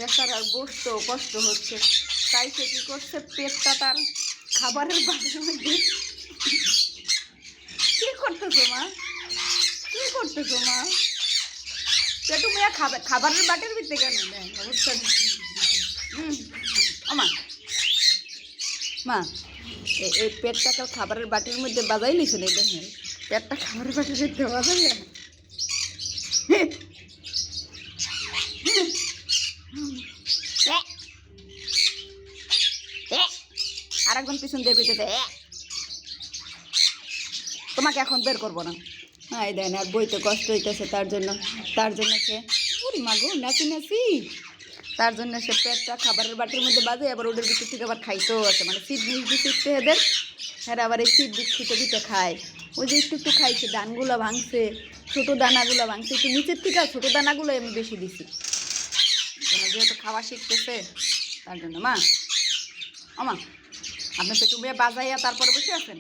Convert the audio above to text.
বেচারার বসতেও কষ্ট হচ্ছে, তাই সে কি করছে, পেটটা তার খাবারের বাটির মধ্যে। কি করতেছো মা, কি করতেছো মা? পেটু মেয়া খাবারের বাটির ভিতরে কেন নেয় অবস্থা? মা মা এই পেটটাকে খাবারের বাটির মধ্যে বাজাই নিছে না, দেখেন পেটটা খাবারের বাটির মধ্যে বাজাই। আর একজন পিছন দিয়ে কইতেছে তোমাকে এখন বের করবো না। হ্যাঁ এই দেন, আর বইতে কষ্ট হইতেছে তার জন্য সে ওরে মাগো নাচি নাচি, তার জন্য সে পেটটা খাবারের বাটির মধ্যে বাজে, আবার ওদের ভিতর থেকে আবার খাইতেও আছে, মানে সিট মিস দিতে এদের, হ্যাঁ আবার এই সিট দিতে দিতে খায়। ওই যে একটু একটু খাইছে, দানগুলো ভাঙছে, ছোটো দানাগুলো ভাঙছে, একটু নিচের থেকে ছোটো দানাগুলো আমি বেশি দিছি, যেহেতু খাওয়া শিখতেছে তার জন্য। মা আমা আপনি পেটু মেয়ে বাজাইয়া তারপরে বসে আছেন।